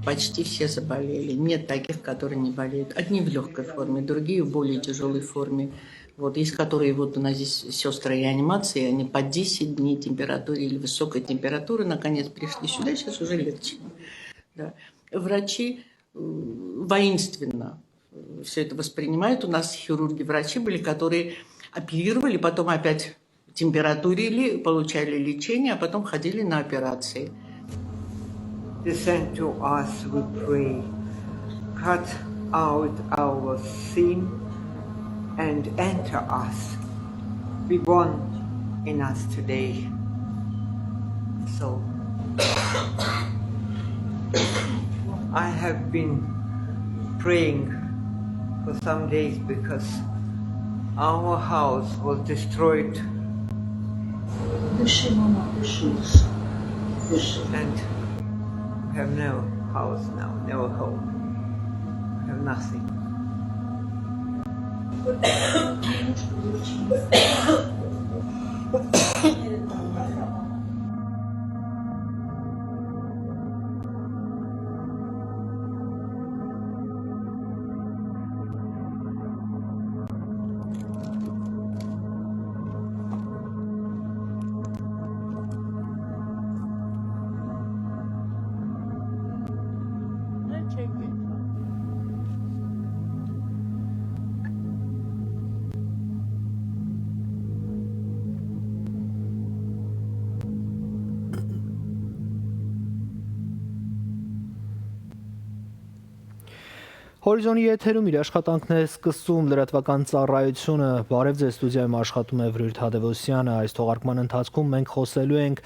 Почти все заболели. Нет таких, которые не болеют. Одни в легкой форме, другие в более тяжелой форме. Вот, есть которые, вот у нас здесь сестры реанимации, они по 10 дней температуры или высокой температуры, наконец пришли сюда, сейчас уже легче. Да. Врачи воинственно все это воспринимают. У нас хирурги-врачи были, которые оперировали, потом опять температурили, получали лечение, а потом ходили на операции. Descend to us, we pray. Cut out our sin and enter us. Be born in us today. So, I have been praying for some days because our house was destroyed. And we have no house now, no home. We have nothing. Հորիզոնի եթերում իր աշխատանքն է սկսում լրատվական ծառայությունը։ Բարև ձեզ, ստուդիայում աշխատում է Վրույրդ Հադևոսյանը։ Այս թողարկման ընթացքում մենք խոսելու ենք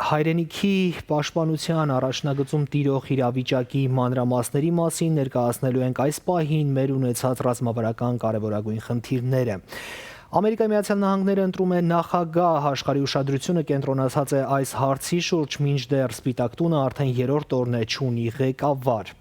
հայրենիքի պաշտպանության առաջնագծում տիրող իրավիճակի մանրամասների մասին, ներկայացնելու ենք այս պահին մեր ունեցած ռազմավարական կարևորագույն խնդիրները։ Ամերիկայի Միացյալ Նահանգները ընտրում է նախագահ, աշխարհի ուշադրությունը կենտրոնացած է այս հարցի շուրջ, մինչդեռ Սպիտակ տունը արդեն 3-րդ օրն է չունի ղեկավար։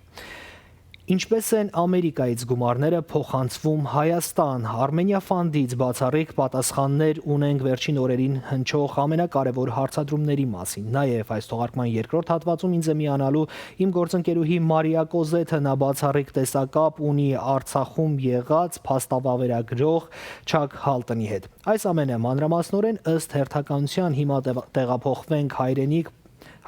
Ինչպես են Ամերիկայից գումարները փոխանցվում Հայաստան, Արմենիա ֆանդից բացառիկ պատասխաններ ունենք վերջին օրերին հնչող ամենակարևոր հարցադրումների մասին։ Նաև այս թողարկման երկրորդ հատվածում ինձ է միանալու իմ գործընկերուհի Մարիա Կոզեթը, նա բացառիկ տեսակապ ունի Արցախում եղած փաստավավերագրող Չակ Հալտնի հետ։ Այս ամենը մանրամասնորեն ըստ հերթականության հիմա տեղափոխվենք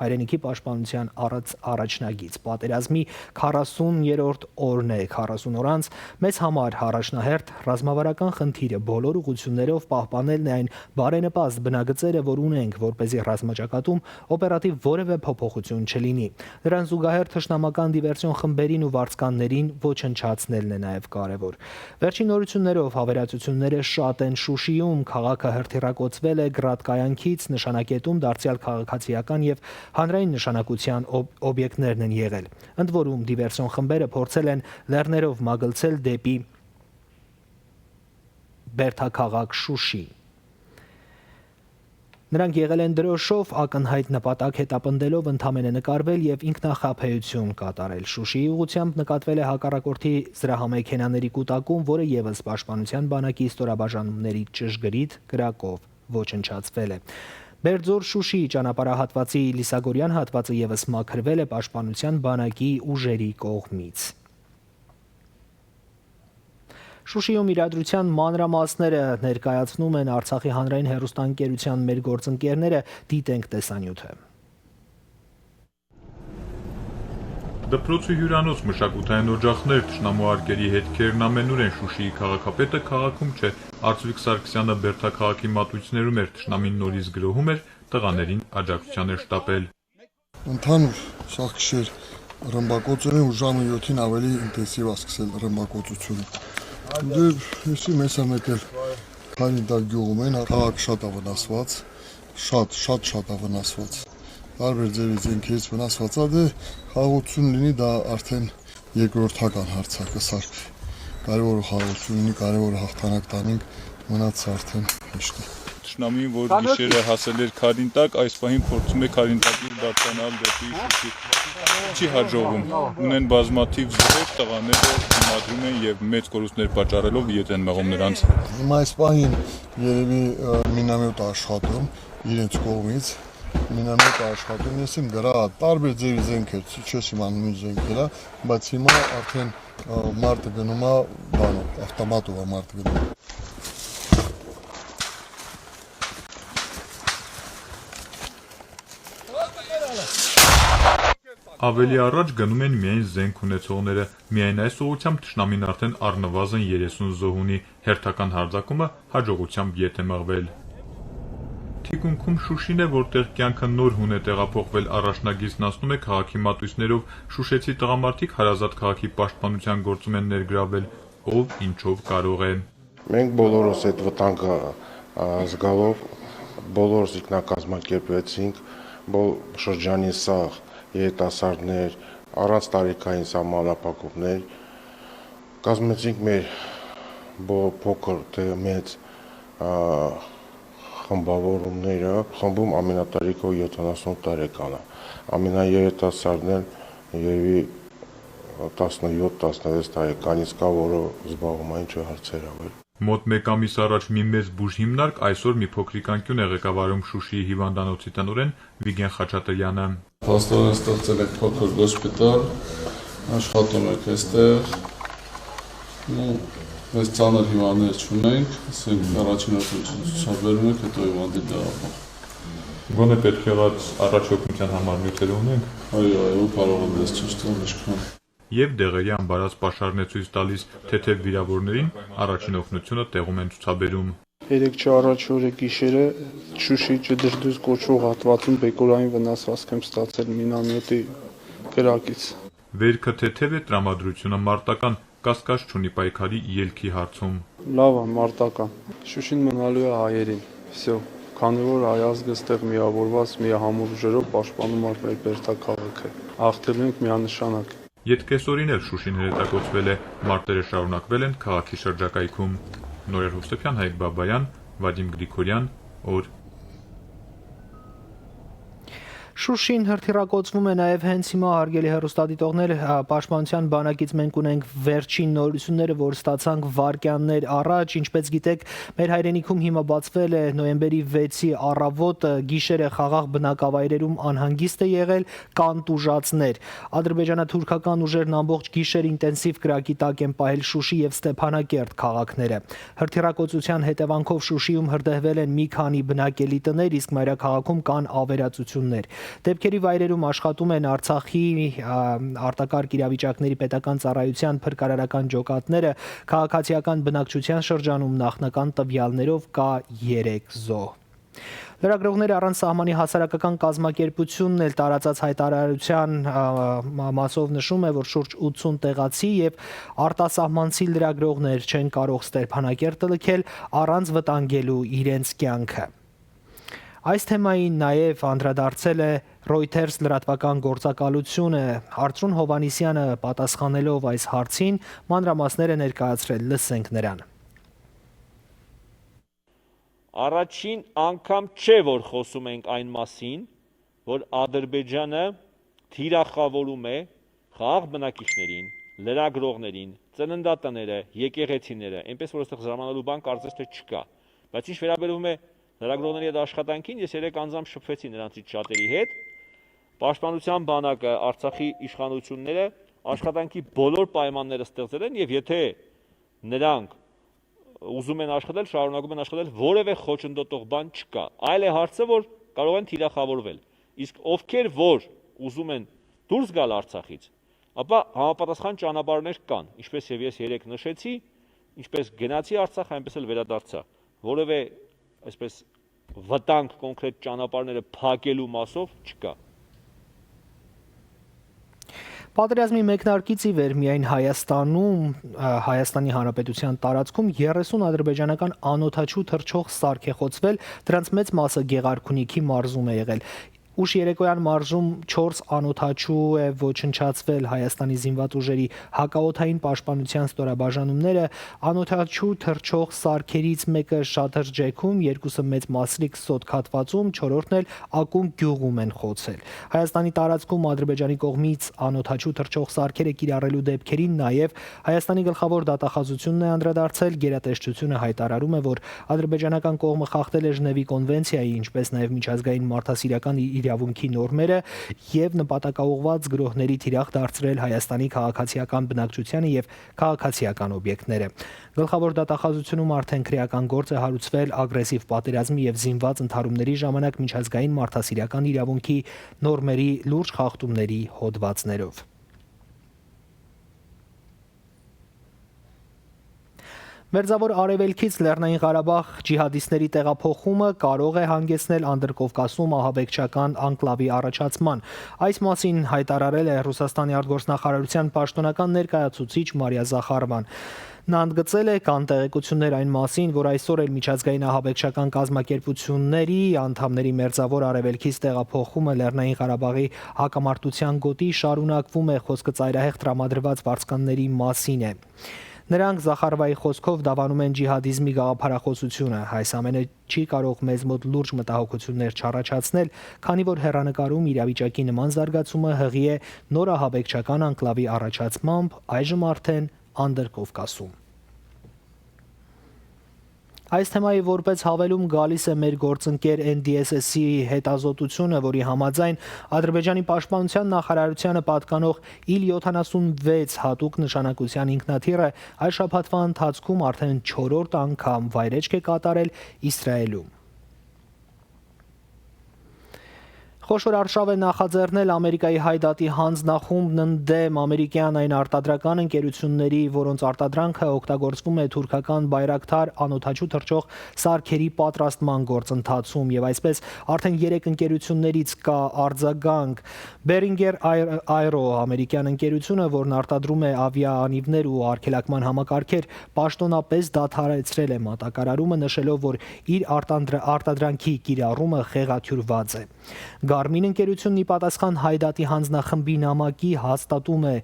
հայրենիքի պաշտպանության առաջնագիծ։ Պատերազմի 40-րդ օրն է, 40 օր անց մեզ համար առաջնահերթ ռազմավարական խնդիրը բոլոր ուղղություններով պահպանելն է այն բարենպաստ բնագծերը, որ ունենք, որպեսզի ռազմաճակատում օպերատիվ որևէ փոփոխություն չլինի։ Նրան զուգահեռ թշնամական դիվերսիոն խմբերին ու վարձկաններին ոչնչացնելն է նաև կարևոր։ Վերջին նորություններով հավերածությունները շատ են Շուշիում, քաղաքը հրթիռակոծվել է գրադկայանքից, նշանակետում դարձյալ քաղաքացիական եւ հանրային նշանակության օբյեկտներն են եղել։ Ընդ որում դիվերսիոն խմբերը փորձել են լեռներով մագլցել դեպի Բերդաքաղաք Շուշի։ Նրանք եղել են դրոշով, ակնհայտ նպատակ հետապնդելով ընդամենը նկարվել եւ ինքնախաբեություն կատարել։ Շուշիի ուղղությամբ նկատվել է հակառակորդի զրահամեքենաների կուտակում, որը եւս պաշտպանության բանակի ստորաբաժանումների ճշգրիտ գրակով ոչնչացվել է։ Բերձոր-Շուշի ճանապարհահատվածի Լիսագորյան հատվածը եւս մաքրվել է պաշտպանության բանակի ուժերի կողմից։ Շուշիում իրադրության մանրամասները ներկայացնում են Արցախի հանրային հեռուստաընկերության մեր գործընկերները, դիտենք տեսանյութը։ Դպրոցի հյուրանոց մշակութային օջախներ, թշնամուարկերի հետքերն ամենուր են Շուշիի քաղաքապետը քաղաքում չէ, Արծվիկ Սարգսյանը Բերդաքաղաքի մատույցներում էր, թշնամին նորից գրոհում էր, տղաներին աջակցության էր շտապել։ Ընդհանուր սաղքշեր ռմբակոծել են ու ժամը 7-ին ավելի ինտենսիվ ասկսել ռմբակոծությունը։ Դե մեզ ամեկել քանի դա գյուղում են, քաղաք շատ ավնասված, շատ ավնասված։ Տարբեր ձևից ինքից վնասված է, դե խաղաղություն լինի, դա արդեն երկրորդական հարցակը սարքի։ Կարևորը խաղաղություն լինի, կարևորը հաղթանակ տանենք, մնացը արդեն հեշտ է։ թշնամին, որ գիշերը հասել էր քարին տակ, այս պահին փորձում է քարին տակից բարձրանալ դեպի Շուշի։ Չի հաջողվում։ Ունեն բազմաթիվ զոհեր, տղաները դիմադրում են եւ մեծ կորուստներ պատճառելով ետ են մղում նրանց։ Հիմա այս պահին երևի մինամետ աշխատում իրենց կողմից մինամետ աշխատում, ես եմ դրա տարբեր ձևի զենքեր, չես իմանում ինչ զենքեր է, բայց հիմա արդեն մարդը գնում է բանով, ավտոմատով է մարդը գնում։ Ավելի առաջ գնում են միայն զենք ունեցողները, միայն այս ուղղությամբ թշնամին արդեն առնվազն 30 զոհ ունի, հերթական հարձակումը հաջողությամբ ետ է մղվել։ Թիկունքում Շուշին է, որտեղ կյանքը նոր հուն է տեղափոխվել, առաջնագիծն ասնում է քաղաքի մատույցներով, շուշեցի տղամարդիկ հարազատ քաղաքի պաշտպանության գործում են ներգրավել, ով ինչով կարող է։ Մենք բոլորս այդ վտանգը զգալով, բոլորս ինքնակազմակերպվեցինք, շրջանի սաղ երիտասարդներ, առանց տարիքային սահմանափակումներ, կազմեցինք մեր փոքր թե մեծ խմբավորումները, խմբում ամենատարիքով 70 տարեկանը, ամենաերիտասարդն էլ երևի 17-16 տարեկանից կա, որը զբաղվում է ինչ հարցեր ավել։ Մոտ մեկ ամիս առաջ մի մեծ բուժ հիմնարկ, այսօր մի փոքրիկ անկյուն է ղեկավարում Շուշիի հիվանդանոցի տնօրեն Վիգեն Խաչատրյանը։ Փաստորեն ստեղծել ենք փոքր հոսպիտալ, աշխատում ենք այստեղ։ Մեծ ծանր հիվանդներ չունենք, ասենք առաջին օգնություն ցուցաբերում ենք, հետո հիվանդի տեղափոխ։ Գոնե պետք եղած առաջ օգնության համար նյութեր ունենք։ Այո, կարող եմ դες ցույց տալ ինչքան։ Եվ դեղերի ամբարած պաշարն է ցույց տալիս թեթև վիրավորներին առաջին օգնությունը տեղում են ցուցաբերում։ 3 առաջ օրը գիշերը Շուշի Ջդրդուզ կոչվող հատվածում բեկորային վնասվածք եմ ստացել մինամետի կրակից։ Վերքը թեթև է, տրամադրությունը մարտական, կասկած չունի պայքարի ելքի հարցում։ Լավ է, մարտական։ Շուշին մնալու է հայերին։ Всё, քանի որ հայ ազգը ստեղ միավորված միահամուռ ուժերով պաշտպանում է մեր բերդաքաղաքը։ Հաղթելու ենք միանշանակ։ Ետկեսօրին էլ Շուշին հրետակոծվել է, մարտերը շարունակվել են քաղաքի շրջակայքում։ Նորեր Հովսեփյան, Հայկ Բաբայան, Վադիմ Գրիգորյան, օր։ Շուշին հրթիռակոծվում է նաև հենց հիմա, հարգելի հեռուստադիտողներ, Պաշտպանության բանակից մենք ունենք վերջին նորությունները, որ ստացանք վայրկյաններ առաջ, ինչպես գիտեք, մեր հայրենիքում հիմա բացվել է նոյեմբերի 6-ի առավոտը, գիշերը խաղաղ բնակավայրերում անհանգիստ է եղել, կան տուժածներ։ Ադրբեջանա-թուրքական ուժերն ամբողջ գիշեր ինտենսիվ կրակի տակ են պահել Շուշի եւ Ստեփանակերտ քաղաքները։ Հրթիռակոծության հետևանքով Շուշիում հրդեհվել են մի քանի բնակելի տներ, իսկ մայրաքաղաքում կան ավերածություններ։ Դեպքերի վայրերում աշխատում են Արցախի արտակարգ իրավիճակների պետական ծառայության փրկարարական ջոկատները, քաղաքացիական բնակչության շրջանում նախնական տվյալներով կա 3 զոհ։ Լրագրողները առանց սահմանի հասարակական կազմակերպությունն էլ տարածած հայտարարության մասով նշում է, որ շուրջ 80 տեղացի եւ արտասահմանցի լրագրողներ չեն կարող Ստեփանակերտը լքել առանց վտանգելու իրենց կյանքը։ Այս թեմային նաև անդրադարձել է Reuters լրատվական գործակալությունը, Արծրուն Հովանիսյանը պատասխանելով այս հարցին մանրամասները ներկայացրել, լսենք նրան։ Առաջին անգամ չէ, որ խոսում ենք այն մասին, որ Ադրբեջանը թիրախավորում է խաղաղ բնակիչներին, լրագրողներին, ծննդատները, եկեղեցիները, այնպես որ այստեղ զարմանալու բան կարծես թե չկա, բայց ինչ վերաբերում է լրագրողների հետ աշխատանքին, ես 3 անձամբ շփվեցի նրանցից շատերի հետ, Պաշտպանության բանակը, Արցախի իշխանությունները աշխատանքի բոլոր պայմանները ստեղծել են եւ եթե նրանք ուզում են աշխատել, շարունակում են աշխատել, որևէ խոչընդոտող բան չկա։ Այլ է հարցը, որ կարող են թիրախավորվել։ Իսկ ովքեր որ ուզում են դուրս գալ Արցախից, ապա համապատասխան ճանապարհներ կան, ինչպես եւ ես 3 նշեցի, ինչպես գնացի Արցախ, այնպես էլ վերադարձա։ Որևէ այսպես վտանգ կոնկրետ ճանապարհները փակելու մասով չկա։ Պատերազմի մեկնարկից ի վեր միայն Հայաստանում, Հայաստանի Հանրապետության տարածքում 30 ադրբեջանական անօդաչու թռչող սարք է խոցվել, դրանց մեծ մասը Գեղարքունիքի մարզում է եղել։ Ուշ երեկոյան մարզում 4 անօդաչու է ոչնչացվել Հայաստանի զինված ուժերի հակաօդային պաշտպանության ստորաբաժանումները, անօդաչու թռչող սարքերից մեկը Շաթրջեքում, երկուսը Մեծ Մասրիկ Սոտքաթվածում, 4-րդն էլ Ակումբ գյուղում են խոցել։ Հայաստանի տարածքում Ադրբեջանի կողմից անօդաչու թռչող սարքերը կիրառելու դեպքերին նաև Հայաստանի գլխավոր դատախազությունն է անդրադարձել, գերատեսչությունը հայտարարում է, որ ադրբեջանական կողմը խախտել է Ժնևի կոնվենցիայի, ինչպես նաև միջազգային մարդասիրական իրավունքի նորմերը եւ նպատակաուղղված գրոհների թիրախ դարձրել Հայաստանի քաղաքացիական բնակչությանը եւ քաղաքացիական օբյեկտները։ Գլխավոր դատախազությունում արդեն քրեական գործ է հարուցվել ագրեսիվ պատերազմի եւ զինված ընդհարումների ժամանակ միջազգային մարդասիրական իրավունքի նորմերի լուրջ խախտումների հոդվածներով։ Մերձավոր Արևելքից Լեռնային Ղարաբաղ ջիհադիստների տեղափոխումը կարող է հանգեցնել Անդրկովկասում ահաբեկչական անկլավի առաջացման։ Այս մասին հայտարարել է Ռուսաստանի արտգործնախարարության պաշտոնական ներկայացուցիչ Մարիա Զախարովան։ Նա ընդգծել է, կան տեղեկություններ այն մասին, որ այսօր էլ միջազգային ահաբեկչական կազմակերպությունների անդամների Մերձավոր Արևելքից տեղափոխումը Լեռնային Ղարաբաղի հակամարտության գոտի շարունակվում է, խոսքը ծայրահեղ տրամադրված վարձկանների մասին է։ Նրանք Զախարովայի խոսքով դավանում են ջիհադիզմի գաղափարախոսությունը։ Այս ամենը չի կարող մեզ մոտ լուրջ մտահոգություններ չառաջացնել, քանի որ հեռանկարում իրավիճակի նման զարգացումը հղի է նոր ահաբեկչական անկլավի առաջացմամբ, այժմ արդեն Անդրկովկասում։ Այս թեմայի որպես հավելում գալիս է մեր գործընկեր NDSS-ի հետազոտությունը, որի համաձայն Ադրբեջանի պաշտպանության նախարարությանը պատկանող Il-76 հատուկ նշանակության ինքնաթիռը այս շաբաթվա ընթացքում արդեն 4-րդ անգամ վայրեջք է կատարել Իսրայելում։ Խոշոր արշավ է նախաձեռնել Ամերիկայի հայդատի հանձնախումբն ընդդեմ ամերիկյան այն արտադրական ընկերությունների, որոնց արտադրանքը օգտագործվում է թուրքական բայրակթար անօդաչու թռչող սարքերի պատրաստման գործընթացում, եւ այսպես արդեն 3 ընկերություններից կա արձագանք։ Beringer Aero ամերիկյան ընկերությունը, որն արտադրում է ավիաանիվներ ու արգելակման համակարգեր, պաշտոնապես դադարեցրել է մատակարարումը, նշելով, որ իր արտադրանքի կիրառումը խեղաթյուրված է։ Գարմին ընկերությունն ի պատասխան հայդատի հանձնախմբի նամակի հաստատում է,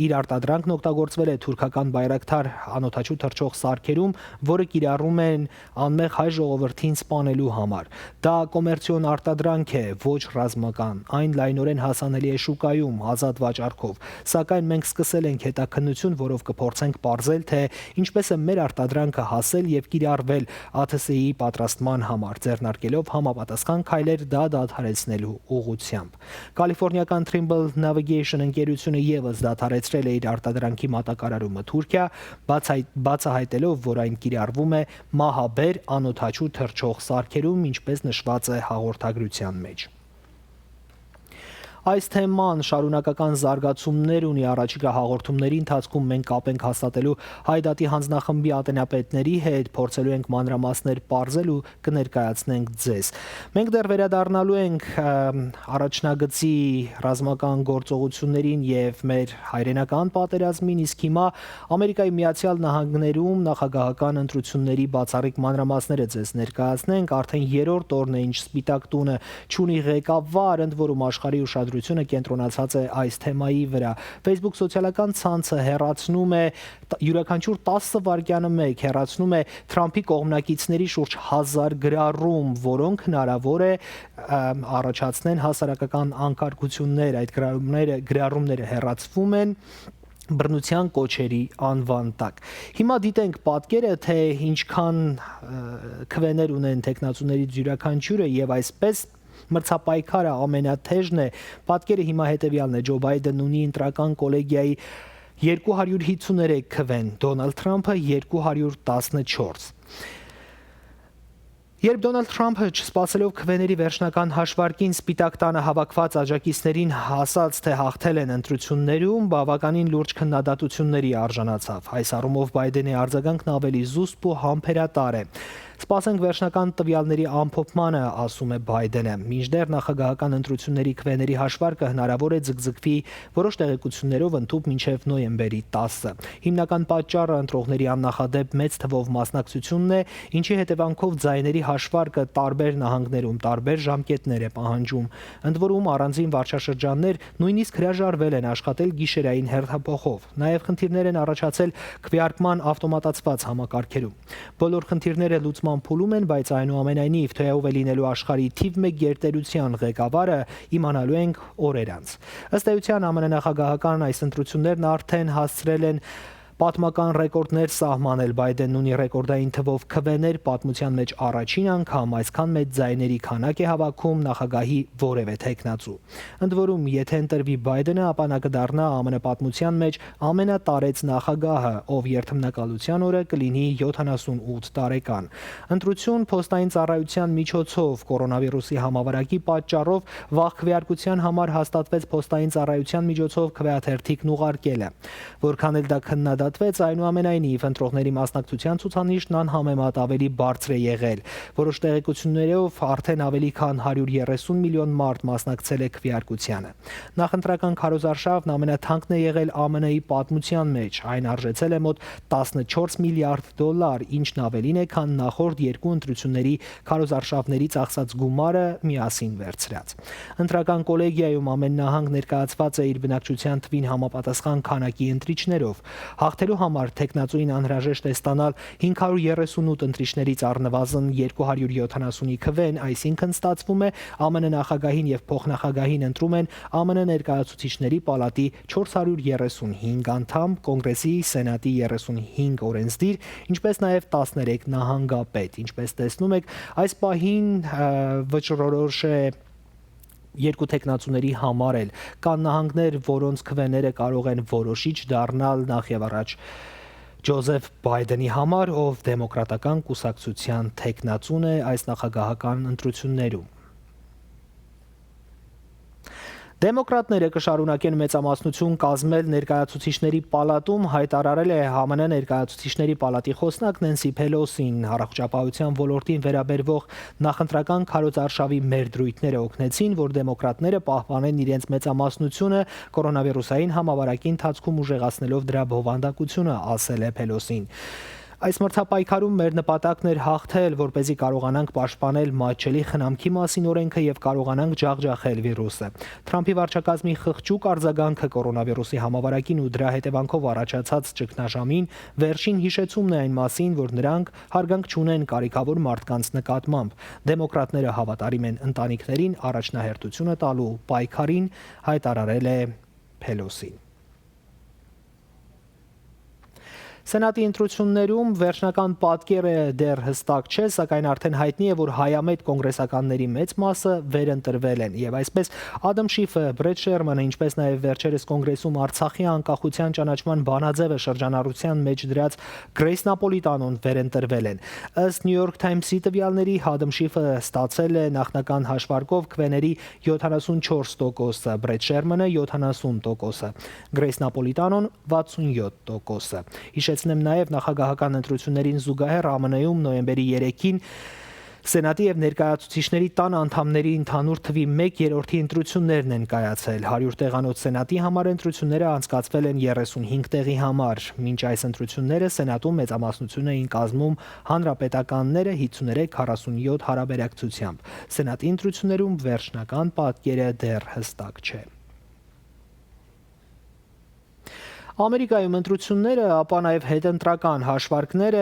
իր արտադրանքն օգտագործվել է թուրքական բայրակթար անօդաչու թռչող սարքերում, որը կիրառում են անմեղ հայ ժողովրդին սպանելու համար։ Դա կոմերցիոն արտադրանք է, ոչ ռազմական, այն լայնորեն հասանելի է շուկայում, ազատ վաճառքով, սակայն մենք սկսել ենք հետաքննություն, որով կփորձենք պարզել, թե ինչպես է մեր արտադրանքը հասել եւ կիրառվել ԱԹՍ-ի պատրաստման համար, ձեռնարկելով համապատասխան քայլեր դա դադարեցնելու ուղղությամբ։ Կալիֆոռնիական Trimble Navigation ընկերությունը եւս դադարեցրել է իր արտադրանքի մատակարարումը Թուրքիա, բացահայտելով, որ այն կիրառվում է մահաբեր անօդաչու թռչող սարքերում, ինչպես նշված է հաղորդագրության մեջ։ Այս թեման շարունակական զարգացումներ ունի, առաջիկա հաղորդումների ընթացքում մենք կապ ենք հաստատելու հայդատի հանձնախմբի ատենապետների հետ, փորձելու ենք մանրամասներ պարզել ու կներկայացնենք ձեզ։ Մենք դեռ վերադառնալու ենք առաջնագծի ռազմական գործողություններին եւ մեր հայրենական պատերազմին, իսկ հիմա Ամերիկայի Միացյալ Նահանգներում նախագահական ընտրությունների բացառիկ մանրամասները ձեզ ներկայացնենք, արդեն 3-րդ օրն է, ինչ Սպիտակ տունը չունի ղեկավար, ընդ որում աշխարհի ուշադրությունը կենտրոնացած է այս թեմայի վրա։ Facebook սոցիալական ցանցը հեռացնում է յուրաքանչյուր 10 վայրկյանը մեկ հեռացնում է Թրամփի կողմնակիցների շուրջ 1000 գրառում, որոնք հնարավոր է առաջացնեն հասարակական անկարգություններ։ Այդ գրառումները հեռացվում են բռնության կոչերի անվան տակ։ Հիմա դիտենք պատկերը, թե ինչքան քվեներ ունեն տեխնացուներից յուրաքանչյուրը եւ այսպես մրցապայքարը ամենաթեժն է։ Պատկերը հիմա հետևյալն է. Ջո Բայդենն ունի ընտրական կոլեգիայի 253 քվեն, Դոնալդ Թրամփը 214։ Երբ Դոնալդ Թրամփը չսպասելով քվեների վերջնական հաշվարկին Սպիտակ տանը հավաքված աջակիցներին ասաց, թե հաղթել են ընտրություններում, բավականին լուրջ քննադատությունների արժանացավ։ Այս առումով Բայդենի արձագանքն ավելի զուսպ ու համբերատար է։ Սպասենք վերջնական տվյալների ամփոփմանը, ասում է Բայդենը։ Մինչդեռ նախագահական ընտրությունների քվեների հաշվարկը հնարավոր է ձգձգվի որոշ տեղեկություններով ընդհուպ մինչև նոյեմբերի 10-ը։ Հիմնական պատճառը ընտրողների աննախադեպ մեծ թվով մասնակցությունն է, ինչի հետևանքով ձայների հաշվարկը տարբեր նահանգներում տարբեր ժամկետներ է պահանջում։ Ընդ որում առանձին վարչաշրջաններ նույնիսկ հրաժարվել են աշխատել գիշերային հերթափոխով։ Նաև խնդիրներ են առաջացել քվեարկման ավտոմատացված համակարգերում։ Բոլոր խնդիրները լուծման փուլում են, բայց այնուամենայնիվ թե ով է լինելու աշխարհի թիվ 1 գերտերության ղեկավարը իմանալու ենք օրեր անց։ Ըստ էության ԱՄՆ նախագահական այս ընտրություններն արդեն հասցրել են պատմական ռեկորդներ սահմանել։ Բայդենն ունի ռեկորդային թվով քվեներ, պատմության մեջ առաջին անգամ այսքան մեծ ձայների քանակ է հավաքում նախագահի որևէ թեկնածու։ Ընդ որում, եթե ընտրվի Բայդենը, ապա նա կդառնա ԱՄՆ պատմության մեջ ամենատարեց նախագահը, ով երթմնակալության օրը կլինի 78 տարեկան։ Ընտրություն փոստային ծառայության միջոցով կորոնավիրուսի համավարակի պատճառով վաղ քվեարկության համար հաստատվեց փոստային ծառայության միջոցով քվեաթերթիկն ուղարկելը։ Որքան էլ դա քննադատվեց, այնուամենայնիվ ընտրողների մասնակցության ցուցանիշն անհամեմատ ավելի բարձր է եղել։ Որոշ տեղեկություններով արդեն ավելի քան 130 միլիոն մարդ մասնակցել է քվեարկությանը։ Նախընտրական քարոզարշավն ամենաթանկն է եղել ԱՄՆ-ի պատմության մեջ։ Այն արժեցել է մոտ 14 միլիարդ $, ինչն ավելին է, քան նախորդ երկու ընտրությունների քարոզարշավների ծախսած գումարը միասին վերցրած։ Ընտրական կոլեգիայում ամեն նահանգ ներկայացված է իր բնակչության թվին համապատասխան քանակի ընտրիչներով։ Հաղթելու համար թեկնածուին անհրաժեշտ է ստանալ 538 ընտրիչներից առնվազն 270-ի քվեն, այսինքն ստացվում է ԱՄՆ նախագահին եւ փոխնախագահին ընտրում են ԱՄՆ ներկայացուցիչների պալատի 435 անդամ, Կոնգրեսի, Սենատի 35 օրենսդիր, ինչպես նաեւ 13 նահանգապետ։ Ինչպես տեսնում եք, այս պահին վճռորոշ է երկու տեխնացուների համար էլ կան նահանգներ, որոնց քվեները կարող են որոշիչ դառնալ նախ եւ առաջ Ջոզեֆ Բայդենի համար, ով դեմոկրատական կուսակցության տեխնացուն է այս նախագահական ընտրություններում։ Դեմոկրատները կշարունակեն մեծամասնություն կազմել ներկայացուցիչների պալատում, հայտարարել է ԱՄՆ ներկայացուցիչների պալատի խոսնակ Նենսի Փելոսին։ Առողջապահության ոլորտին վերաբերվող նախընտրական քարոզարշավի մերդրույթները օգնեցին, որ դեմոկրատները պահպանեն իրենց մեծամասնությունը կորոնավիրուսային համավարակի ընթացքում ուժեղացնելով դրա բովանդակությունը, ասել է Փելոսին։ Այս մրցապայքարում մեր նպատակն էր հաղթել, որպեսզի կարողանանք պաշտպանել մատչելի խնամքի մասին օրենքը եւ կարողանանք ջախջախել վիրուսը։ Թրամփի վարչակազմի խղճուկ արձագանքը կորոնավիրուսի համավարակին ու դրա հետևանքով առաջացած ճգնաժամին վերջին հիշեցումն է այն մասին, որ նրանք հարգանք չունեն կարիքավոր մարդկանց նկատմամբ։ Դեմոկրատները հավատարիմ են ընտանիքներին առաջնահերթությունը տալու պայքարին, հայտարարել է Փելոսին։ Սենատի ընտրություններում վերջնական պատկերը դեռ հստակ չէ, սակայն արդեն հայտնի է, որ հայամետ կոնգրեսականների մեծ մասը վերընտրվել են։ Եվ այսպես Ադամ Շիֆը, Բրեդ Շերմանը, ինչպես նաև վերջերս կոնգրեսում Արցախի անկախության ճանաչման բանաձևը շրջանառության մեջ դրած Գրեյս Նապոլիտանոն վերընտրվել են։ Ըստ New York Times-ի տվյալների Ադամ Շիֆը ստացել է նախնական հաշվարկով քվեների 74%, Բրեդ Շերմանը 70%, Գրեյս Նապոլիտանոն 67%։ Հիշեցնեմ նաև նախագահական ընտրություններին զուգահեռ ԱՄՆ-ում նոյեմբերի 3-ին Սենատի եւ ներկայացուցիչների տան անդամների ընդհանուր թվի 1/3 ընտրություններն են կայացել։ 100 տեղանոց Սենատի համար ընտրությունները անցկացվել են 35 տեղի համար։ Մինչ այս ընտրությունները Սենատում մեծամասնություն էին կազմում հանրապետականները 53-47 հարաբերակցությամբ։ Սենատի ընտրություններում վերջնական պատկերը դեռ հստակ չէ։ Ամերիկայում ընտրությունները, ապա նաև հետընտրական հաշվարկները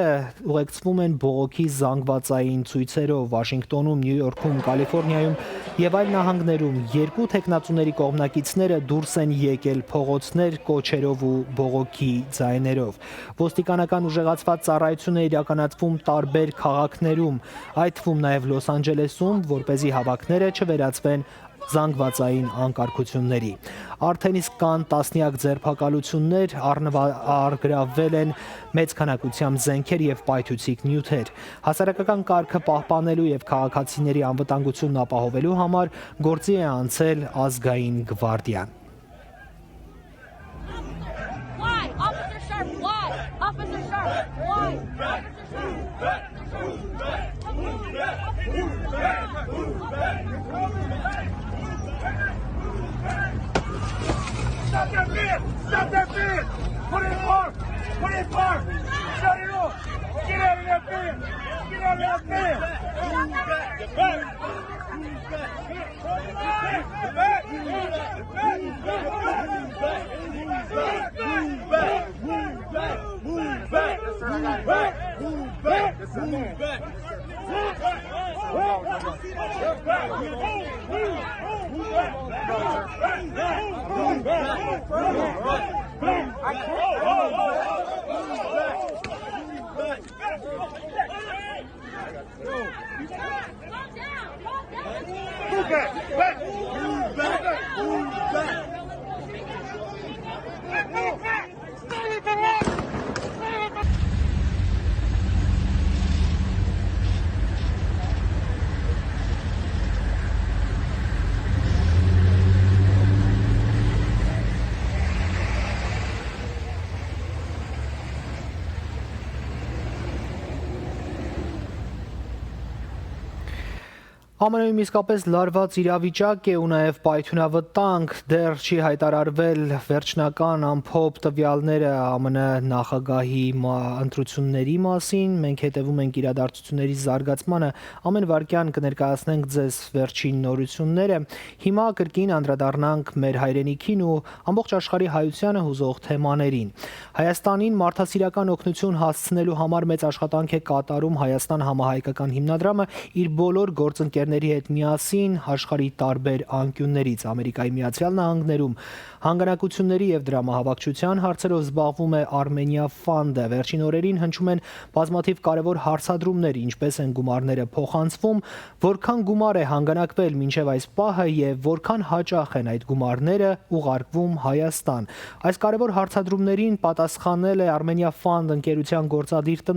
ուղեկցվում են բողոքի զանգվածային ցույցերով։ Վաշինգտոնում, Նյու Յորքում, Կալիֆոռնիայում եւ այլ նահանգներում երկու տեխնացուների կողմնակիցները դուրս են եկել փողոցներ կոչերով ու բողոքի ձայներով։ Ոստիկանական ուժեղացված ծառայություն է իրականացվում տարբեր քաղաքներում, այդ թվում նաև Լոս Անջելեսում, որպեսզի հավաքները չվերածվեն զանգվածային անկարգությունների։ Արդեն իսկ կան տասնյակ ձերբակալություններ, առգրավվել են մեծ քանակությամբ զենքեր եւ պայթուցիկ նյութեր։ Հասարակական կարգը պահպանելու եւ քաղաքացիների անվտանգությունն ապահովելու համար գործի է անցել ազգային գվարդիան։ Officer Sharp, why? Officer Sharp, why? Officer Sharp. ԱՄՆ-ում իսկապես լարված իրավիճակ է ու նաև պայթյունավտանգ, դեռ չի հայտարարվել վերջնական ամփոփ տվյալները ԱՄՆ նախագահի ընտրությունների մասին, մենք հետևում ենք իրադարձությունների զարգացմանը, ամեն վայրկյան կներկայացնենք ձեզ վերջին նորությունները, հիմա կրկին անդրադառնանք մեր հայրենիքին ու ամբողջ աշխարհի հայությանը հուզող թեմաներին։ Հայաստանին մարդասիրական օգնություն հասցնելու համար մեծ աշխատանք է կատարում Հայաստան համահայկական հիմնադրամը իր բոլոր գործընկերների հետ միասին աշխարհի տարբեր անկյուններից Ամերիկայի Միացյալ Նահանգներում հանգանակությունների եւ դրամահավաքչության հարցերով զբաղվում է Armenia Fund-ը։ Վերջին օրերին հնչում են բազմաթիվ կարևոր հարցադրումներ, ինչպես են գումարները փոխանցվում, որքան գումար է հանգանակվել մինչև այս պահը եւ որքան հաճախ են այդ գումարները ուղարկվում Հայաստան։ Այս կարևոր հարցադրումներին պատասխանել է Armenia Fund ընկերության գործադիր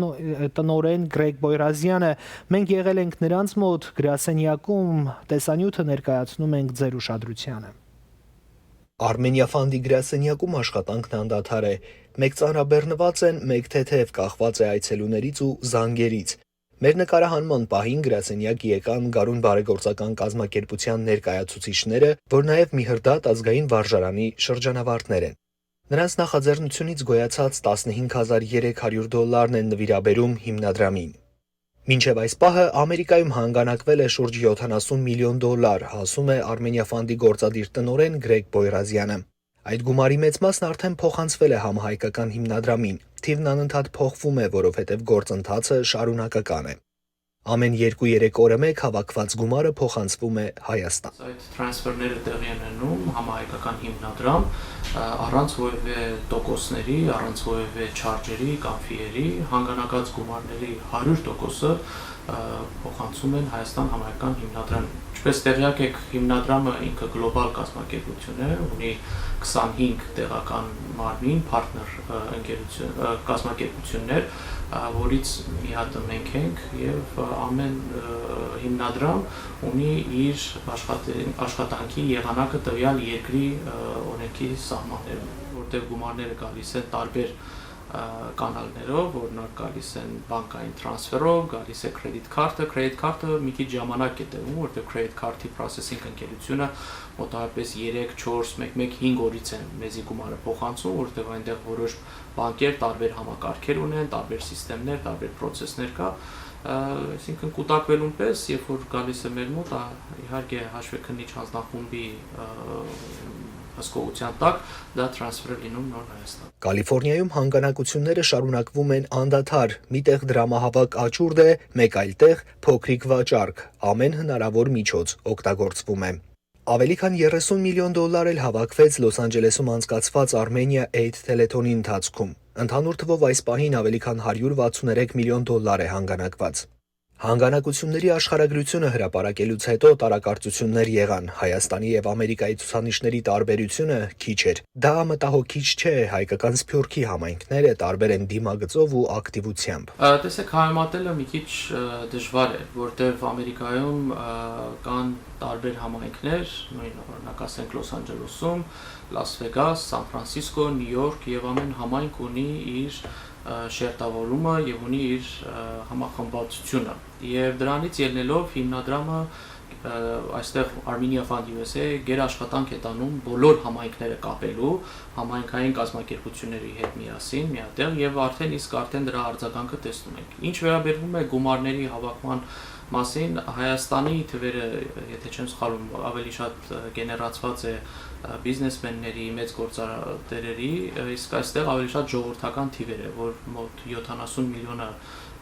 տնօրեն Գրեգ Բոյրազյանը։ Մենք եղել ենք նրանց մոտ գրասենյակում, տեսանյութը ներկայացնում ենք ձեր ուշադրությանը։ Armenia Fund-ի գրասենյակում աշխատանքն անդադար է։ Մեկ ծանրաբեռնված են, մեկ թեթև կախված է այցելուներից ու զանգերից։ Մեր նկարահանման պահին գրասենյակ եկան Գարուն բարեգործական կազմակերպության ներկայացուցիչները, որ նաև Միհրդատ ազգային վարժարանի շրջանավարտներ են։ Նրանց նախաձեռնությունից գոյացած $15,300 են նվիրաբերում հիմնադրամին։ Մինչև այս պահը Ամերիկայում հանգանակվել է շուրջ $70 միլիոն, ասում է Armenia Fund-ի գործադիր տնօրեն Գրեգ Բոյրազյանը։ Այդ գումարի մեծ մասն արդեն փոխանցվել է համահայկական հիմնադրամին։ Թիվն անընդհատ փոխվում է, որովհետև գործընթացը շարունակական է։ Ամեն 2-3 օրը մեկ հավաքված գումարը փոխանցվում է Հայաստան։ Այդ տրանսֆերները տեղի են ունենում համահայկական հիմնադրամ առանց որևէ տոկոսների, առանց որևէ չարջերի կամ ֆիերի, հանգանակած գումարների 100%-ը փոխանցում են Հայաստան համահայկական հիմնադրամ։ Ինչպես տեղյակ եք, հիմնադրամը ինքը գլոբալ կազմակերպություն է, ունի 25 տեղական մարմին, partner կազմակերպություններ, որից մի հատը մենք ենք եւ ամեն հիմնադրամ ունի իր աշխատանքի եղանակը տվյալ երկրի օրենքի սահմաններում, որտեղ գումարները գալիս են տարբեր կանալներով, որոնք գալիս են բանկային տրանսֆերով, գալիս է credit card-ը մի քիչ ժամանակ է տևում, որտեղ credit card-ի processing ընկերությունը մոտավորապես 3, 4, 1-5 օրից են մեզի գումարը փոխանցում, որտեղ այնտեղ որոշ բանկեր տարբեր համակարգեր ունեն, տարբեր սիստեմներ, տարբեր process-ներ կա, այսինքն կուտակվելուն պես, երբ որ գալիս է մեր մոտ, իհարկե հաշվեկնիչ հանձնախումբի հսկողության տակ դա տրանսֆեր լինում նոր Հայաստան։ Կալիֆոռնիայում հանգանակությունները շարունակվում են անդադար, միտեղ դրամահավաք աճուրդ է, մեկ այլ տեղ փոքրիկ վաճառք, ամեն հնարավոր միջոց օգտագործվում է։ Ավելի քան $30 միլիոն էլ հավաքվեց Լոս Անջելեսում անցկացված Armenia Aid թելեթոնի ընթացքում։ Ընդհանուր թվով այս պահին ավելի քան $163 միլիոն է հանգանակված։ Հանգանակությունների աշխարհագրությունը հրապարակելուց հետո տարակարծություններ եղան։ Հայաստանի եւ Ամերիկայի ցուցանիշների տարբերությունը քիչ էր։ Դա մտահոգիչ չէ, հայկական Սփյուռքի համայնքները տարբեր են դիմագծով ու ակտիվությամբ։ Տեսեք, համեմատելը մի քիչ դժվար է, որտեղ Ամերիկայում կան տարբեր համայնքներ, նույն օրինակ ասենք Լոս Անջելեսում, Լաս Վեգաս, Սան Ֆրանցիսկո, Նյու Յորք եւ ամեն համայնք ունի իր շերտավորումը եւ ունի իր համախմբվածությունը։ Եվ դրանից ելնելով հիմնադրամը այստեղ Armenia Fund USA գերաշխատանք է տանում բոլոր համայնքները կապելու, համայնքային կազմակերպությունների հետ միասին, միատեղ եւ արդեն դրա արձագանքը տեսնում ենք։ Ինչ վերաբերվում է գումարների հավաքման մասին, Հայաստանի թվերը, եթե չեմ սխալվում, ավելի շատ գեներացված է բիզնեսմենների, մեծ գործարարների, իսկ այստեղ ավելի շատ ժողովրդական թիվեր է, որ մոտ 70 միլիոնը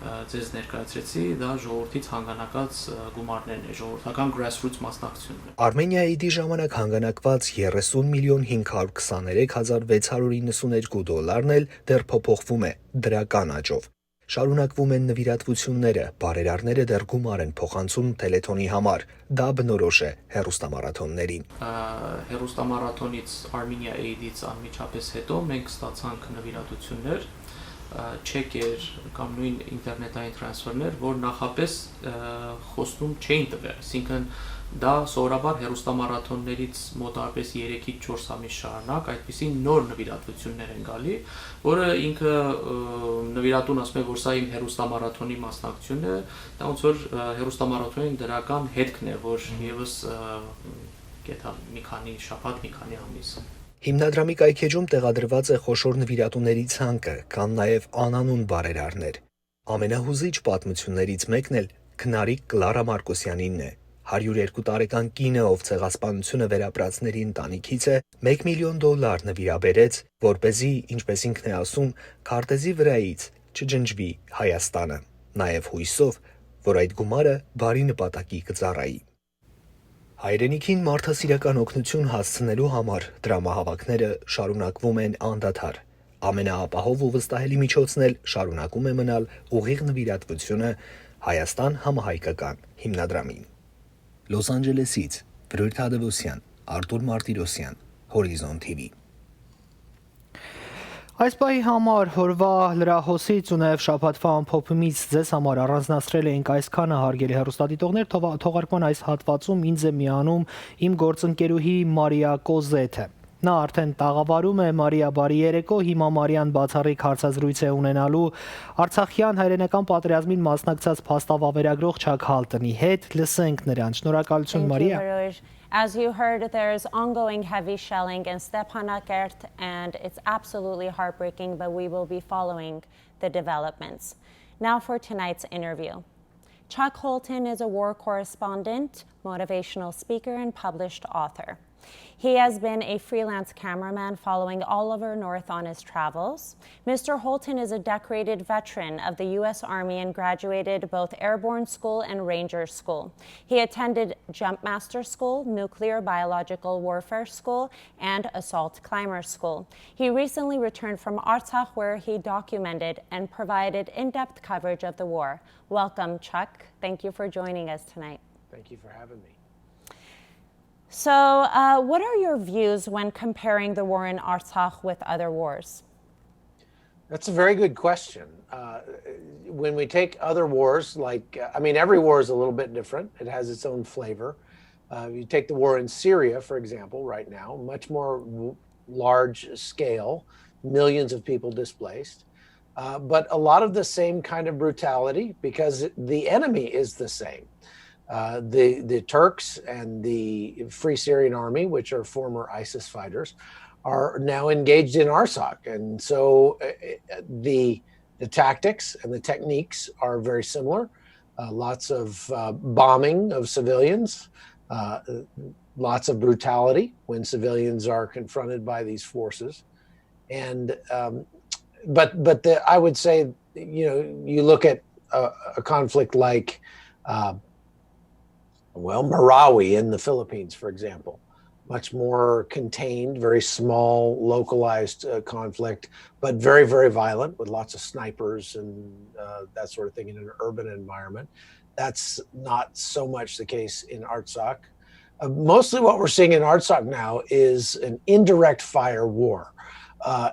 ձեզ ներկայացրեցի, դա ժողովրդից հանգանակած գումարներն է, ժողովրդական grassroots մասնակցությունն է։ Արմենիայի ժամանակ հանգանակված 30 միլիոն 523 հազար 692 դոլարն էլ դեռ փոփոխվում է դրական աճով։ Շարունակվում են նվիրատվությունները, բարերարները դեռ գումար են փոխանցում Թելեթոնի համար, դա բնորոշ է հեռուստամարաթոններին։ Հեռուստամարաթոնից Armenia Aid-ից անմիջապես հետո մենք ստացանք նվիրատվություններ, չեկեր կամ նույն ինտերնետային տրանսֆերներ, որ նախապես խոստում չէին տվել, այսինքն դա սովորաբար հեռուստամարաթոններից մոտավորապես 3-ից 4 ամիս շարունակ այդպիսի նոր նվիրատվություններ են գալի, որը ինքը նվիրատուն ասում է, որ սա իմ հեռուստամարաթոնի մասնակցությունն է, դա ոնց որ հեռուստամարաթոնի դրական հետքն է, որ եւս գետա մի քանի շաբաթ, մի քանի ամիս։ Հիմնադրամի կայքեջում տեղադրված է խոշոր նվիրատուների ցանկը, կան նաև անանուն բարերարներ։ Ամենահուզիչ պատմություններից մեկն էլ քնարիկ Կլարա Մարկոսյանինն է։ 102 տարեկան կինը, ով ցեղասպանությունը վերապրածների ընտանիքից է, $1 միլիոն նվիրաբերեց, որպեսզի, ինչպես ինքն է ասում, քարտեզի վրայից չջնջվի Հայաստանը, նաև հույսով, որ այդ գումարը բարի նպատակի կծառայի։ Հայրենիքին մարդասիրական օգնություն հասցնելու համար դրամահավաքները շարունակվում են անդադար։ Ամենաապահով ու վստահելի միջոցն էլ շարունակում է մնալ ուղիղ նվիրատվությունը Հայաստան համահայկական հիմնադրամին։ Լոս Անջելեսից Վրույթ Հադևոսյան, Արտուր Մարտիրոսյան, Հորիզոն TV։ Այս պահի համար հորվա լրահոսից ու նաև շաբաթվա ամփոփումից ձեզ համար առանձնացրել էինք այսքանը, հարգելի հեռուստադիտողներ, թողարկման այս հատվածում ինձ է միանում իմ գործընկերուհի Մարիա Կոզեթը։ Նա արդեն տաղավարում է, Մարիա, բարի երեկո, հիմա Մարիան բացառիկ հարցազրույց է ունենալու Արցախյան հայրենական պատերազմին մասնակցած փաստավավերագրող Չակ Հալտնի հետ, լսենք նրան։ Շնորհակալություն, Մարիա։ As you heard, there's ongoing heavy shelling in Stepanakert, and it's absolutely heartbreaking, but we will be following the developments. Now for tonight's interview. Chuck Holton is a war correspondent, motivational speaker, and published author. He has been a freelance cameraman following Oliver North on his travels. Mr. Holton is a decorated veteran of the U.S. Army and graduated both Airborne School and Ranger School. He attended Jumpmaster School, Nuclear Biological Warfare School, and Assault Climber School. He recently returned from Artsakh, where he documented and provided in-depth coverage of the war. Welcome, Chuck. Thank you for joining us tonight. Thank you for having me. So, what are your views when comparing the war in Artsakh with other wars? That's a very good question. When we take other wars, every war is a little bit different. It has its own flavor. You take the war in Syria, for example, right now, much more large scale, millions of people displaced, but a lot of the same kind of brutality because the enemy is the same. The Turks and the Free Syrian Army, which are former ISIS fighters, are now engaged in Artsakh. And so the tactics and the techniques are very similar. Lots of bombing of civilians, lots of brutality when civilians are confronted by these forces. And I would say, you look at a conflict like Marawi in the Philippines, for example, much more contained, very small, localized conflict, but very, very violent with lots of snipers and that sort of thing in an urban environment. That's not so much the case in Artsakh. Mostly what we're seeing in Artsakh now is an indirect fire war.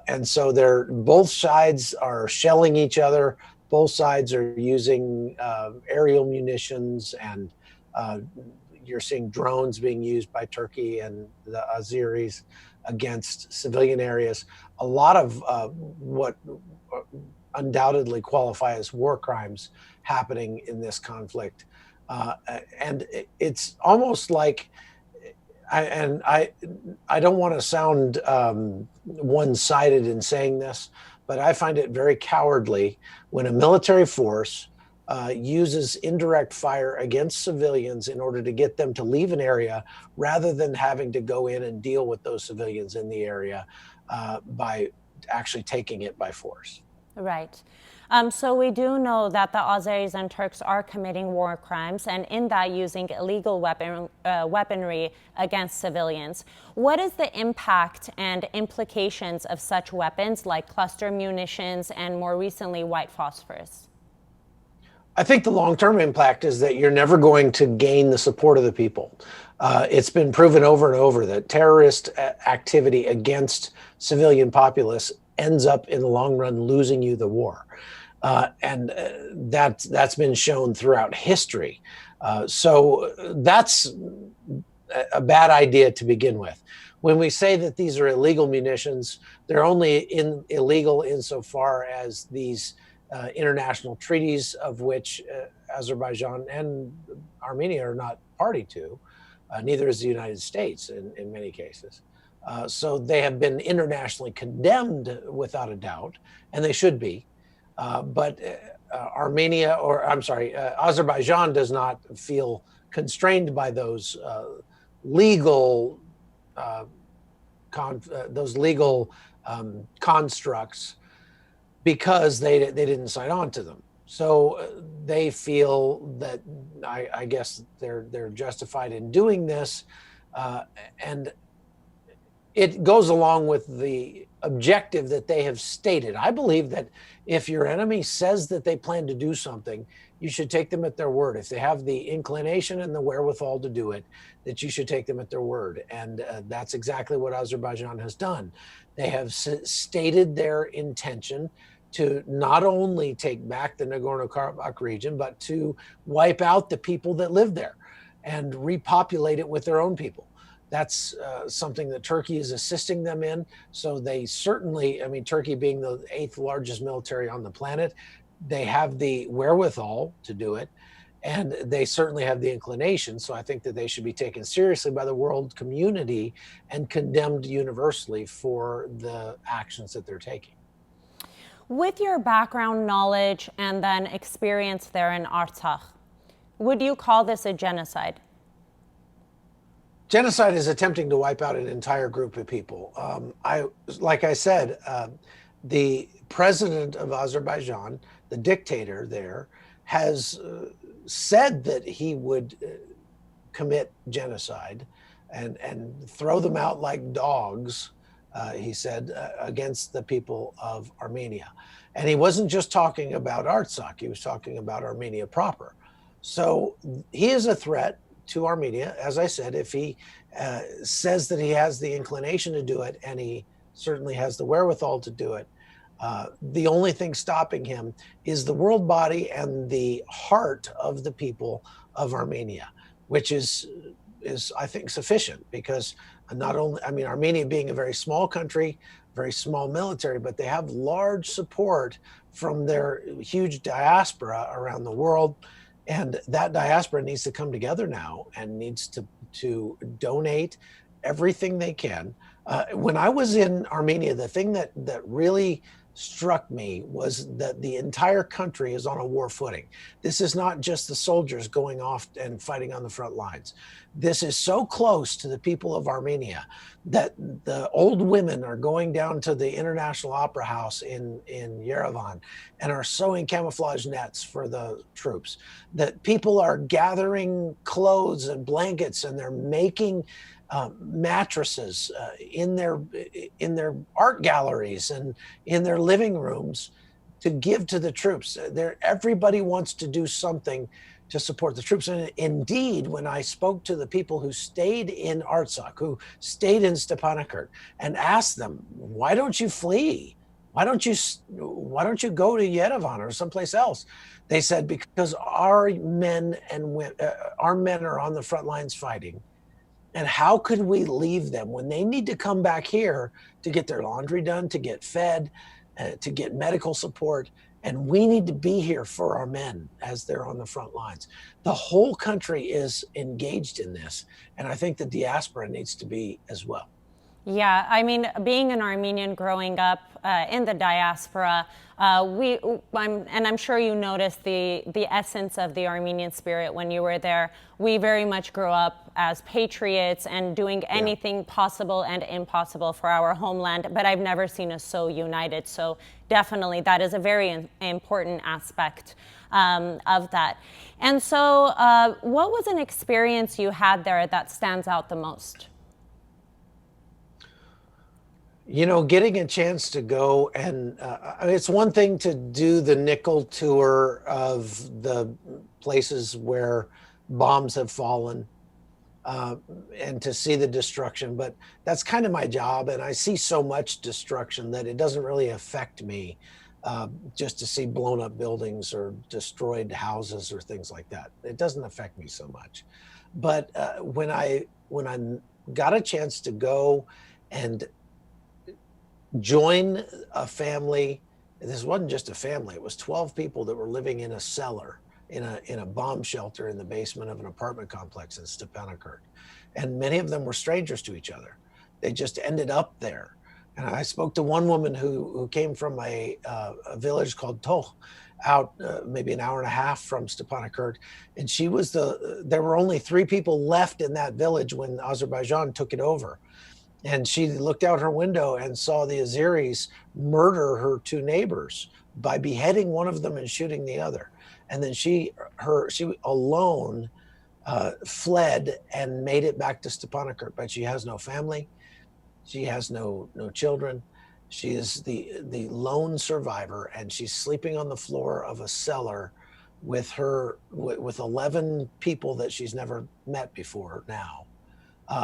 And so both sides are shelling each other. Both sides are using aerial munitions and you're seeing drones being used by Turkey and the Azeris against civilian areas. A lot of what undoubtedly qualify as war crimes happening in this conflict. And it's almost like, I don't want to sound one-sided in saying this, but I find it very cowardly when a military force uses indirect fire against civilians in order to get them to leave an area rather than having to go in and deal with those civilians in the area by actually taking it by force. Right. So we do know that the Azeris and Turks are committing war crimes, and in that using illegal weaponry against civilians. What is the impact and implications of such weapons like cluster munitions and more recently white phosphorus? I think the long-term impact is that you're never going to gain the support of the people. It's been proven over and over that terrorist activity against civilian populace ends up in the long run losing you the war. And that's been shown throughout history. So that's a bad idea to begin with. When we say that these are illegal munitions, they're only illegal insofar as these international treaties of which Azerbaijan and Armenia are not party to. Neither is the United States in many cases. So they have been internationally condemned without a doubt, and they should be. But Azerbaijan does not feel constrained by those legal constructs because they didn't sign on to them. So they feel that I guess they're justified in doing this, and it goes along with the objective that they have stated. I believe that if your enemy says that they plan to do something, you should take them at their word. If they have the inclination and the wherewithal to do it, that you should take them at their word. And that's exactly what Azerbaijan has done. They have stated their intention to not only take back the Nagorno-Karabakh region, but to wipe out the people that live there and repopulate it with their own people. That's something that Turkey is assisting them in. So they certainly, I mean, Turkey being the 8th largest military on the planet, they have the wherewithal to do it. And they certainly have the inclination. So I think that they should be taken seriously by the world community and condemned universally for the actions that they're taking. With your background knowledge and then experience there in Artsakh, would you call this a genocide? Genocide is attempting to wipe out an entire group of people. Like I said, the president of Azerbaijan, the dictator there, has said that he would commit genocide and throw them out like dogs, he said, against the people of Armenia. And he wasn't just talking about Artsakh, he was talking about Armenia proper. So he is a threat to Armenia, as I said. If he says that he has the inclination to do it, and he certainly has the wherewithal to do it, the only thing stopping him is the world body and the heart of the people of Armenia, which is I think sufficient, because not only, I mean, Armenia being a very small country, very small military, but they have large support from their huge diaspora around the world. And that diaspora needs to come together now and needs to donate everything they can. When I was in Armenia, the thing that really struck me was that the entire country is on a war footing. This is not just the soldiers going off and fighting on the front lines. This is so close to the people of Armenia that the old women are going down to the International Opera House in Yerevan and are sewing camouflage nets for the troops. That people are gathering clothes and blankets, and they're making mattresses in their art galleries and in their living rooms to give to the troops. Everybody wants to do something to support the troops. And indeed, when I spoke to the people who stayed in Artsakh, who stayed in Stepanakert, and asked them, why don't you flee? Why don't you go to Yerevan or someplace else? They said, because our men are on the front lines fighting. And how could we leave them when they need to come back here to get their laundry done, to get fed, to get medical support? And we need to be here for our men as they're on the front lines. The whole country is engaged in this, and I think the diaspora needs to be as well. Yeah, I mean, being an Armenian growing up in the diaspora, I'm sure you noticed the essence of the Armenian spirit when you were there. We very much grew up as patriots and doing anything possible and impossible for our homeland, but I've never seen us so united. So definitely that is a very important aspect of that. And so what was an experience you had there that stands out the most? You know, getting a chance to go and it's one thing to do the nickel tour of the places where bombs have fallen and to see the destruction, but that's kind of my job. And I see so much destruction that it doesn't really affect me just to see blown up buildings or destroyed houses or things like that. It doesn't affect me so much. But when I got a chance to go and join a family. This wasn't just a family, it was 12 people that were living in a cellar in a bomb shelter in the basement of an apartment complex in Stepanakert. And many of them were strangers to each other. They just ended up there. And I spoke to one woman who came from a village called Toch, out maybe an hour and a half from Stepanakert. And she was there were only 3 people left in that village when Azerbaijan took it over. And she looked out her window and saw the Azeris murder her 2 neighbors by beheading one of them and shooting the other. And then she alone fled and made it back to Stepanakert, but she has no family. She has no children. She is the lone survivor, and she's sleeping on the floor of a cellar with 11 people that she's never met before now.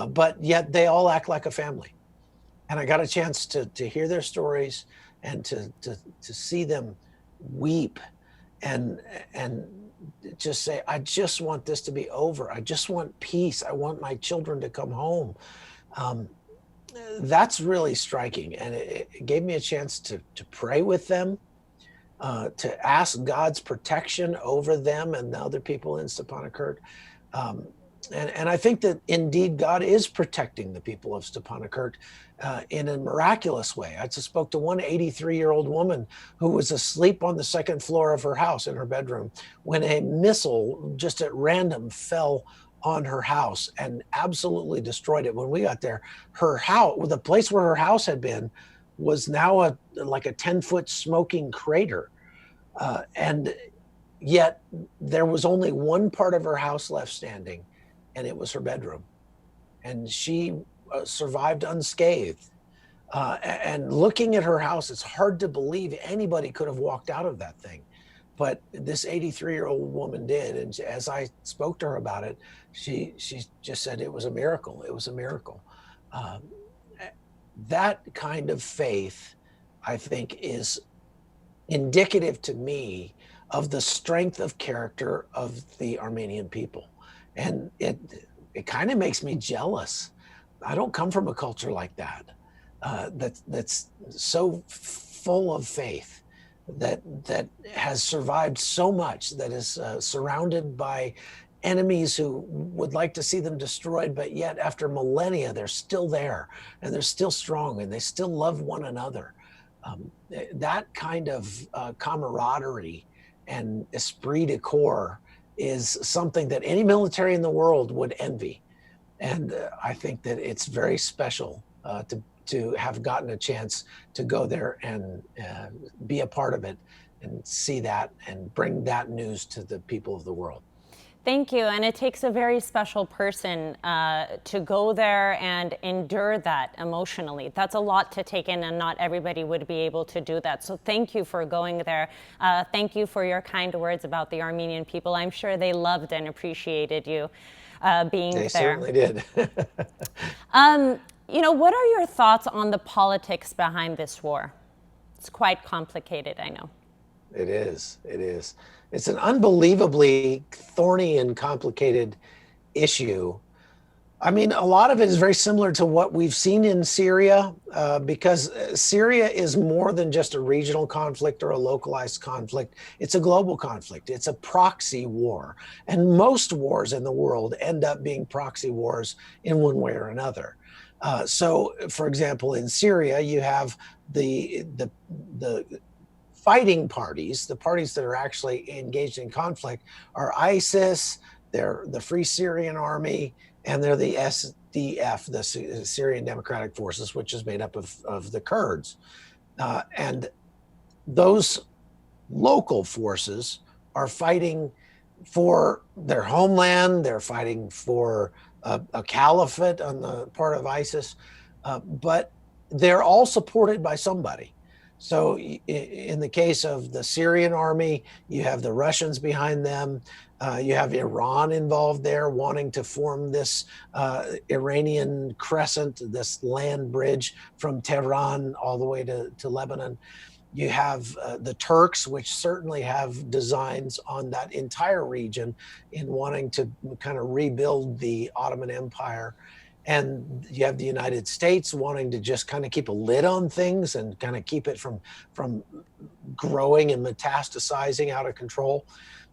But yet they all act like a family. And I got a chance to hear their stories and to see them weep and just say, I just want this to be over. I just want peace. I want my children to come home. That's really striking. And it gave me a chance to pray with them, to ask God's protection over them and the other people in Stepanakert. And I think that indeed God is protecting the people of Stepanakert in a miraculous way. I just spoke to one 83-year-old woman who was asleep on the 2nd floor of her house in her bedroom when a missile just at random fell on her house and absolutely destroyed it. When we got there, her house, the place where her house had been, was now like a 10-foot smoking crater. And yet there was only one part of her house left standing, and it was her bedroom. And she survived unscathed. And looking at her house, it's hard to believe anybody could have walked out of that thing. But this 83-year-old woman did. And as I spoke to her about it, she just said it was a miracle. It was a miracle. That kind of faith, I think, is indicative to me of the strength of character of the Armenian people. And it kind of makes me jealous. I don't come from a culture like that, that's so full of faith, that has survived so much, that is surrounded by enemies who would like to see them destroyed, but yet after millennia, they're still there and they're still strong and they still love one another. That kind of camaraderie and esprit de corps is something that any military in the world would envy. And I think that it's very special to have gotten a chance to go there and be a part of it and see that and bring that news to the people of the world. Thank you. And it takes a very special person to go there and endure that emotionally. That's a lot to take in, and not everybody would be able to do that. So thank you for going there. Thank you for your kind words about the Armenian people. I'm sure they loved and appreciated you being there. They certainly did. You know, what are your thoughts on the politics behind this war? It's quite complicated, I know. It is. It is. It's an unbelievably thorny and complicated issue. I mean, a lot of it is very similar to what we've seen in Syria, because Syria is more than just a regional conflict or a localized conflict. It's a global conflict. It's a proxy war. And most wars in the world end up being proxy wars in one way or another. So, for example, in Syria, you have the fighting parties, the parties that are actually engaged in conflict, are ISIS, they're the Free Syrian Army, and they're the SDF, the Syrian Democratic Forces, which is made up of the Kurds. And those local forces are fighting for their homeland, they're fighting for a caliphate on the part of ISIS, but they're all supported by somebody. So in the case of the Syrian army, you have the Russians behind them. You have Iran involved there, wanting to form this Iranian crescent, this land bridge from Tehran all the way to Lebanon. You have the Turks, which certainly have designs on that entire region in wanting to kind of rebuild the Ottoman Empire. And you have the United States wanting to just kind of keep a lid on things and kind of keep it from growing and metastasizing out of control.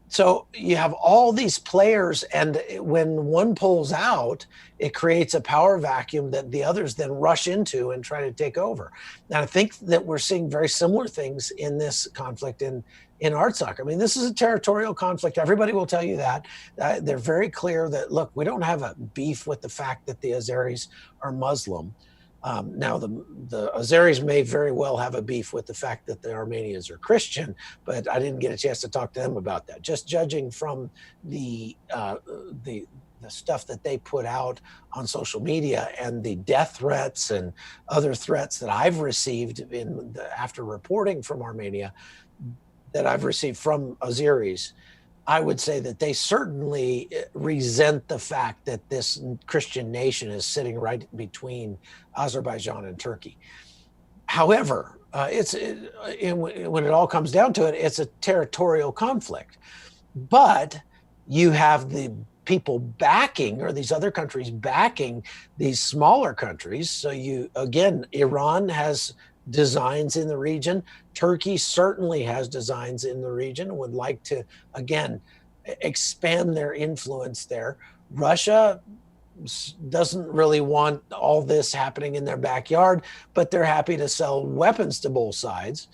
So you have all these players, and when one pulls out, it creates a power vacuum that the others then rush into and try to take over. And I think that we're seeing very similar things in this conflict in Artsakh. I mean, this is a territorial conflict. Everybody will tell you that. They're very clear that, look, we don't have a beef with the fact that the Azeris are Muslim. Now, the Azeris may very well have a beef with the fact that the Armenians are Christian, but I didn't get a chance to talk to them about that. Just judging from the stuff that they put out on social media and the death threats and other threats that I've received after reporting from Armenia, that I've received from Azeris, I would say that they certainly resent the fact that this Christian nation is sitting right between Azerbaijan and Turkey. However, when it all comes down to it, it's a territorial conflict. But you have the people backing, or these other countries backing these smaller countries. So again, Iran has designs in the region. Turkey certainly has designs in the region, would like to, again, expand their influence there. Russia doesn't really want all this happening in their backyard, but they're happy to sell weapons to both sides.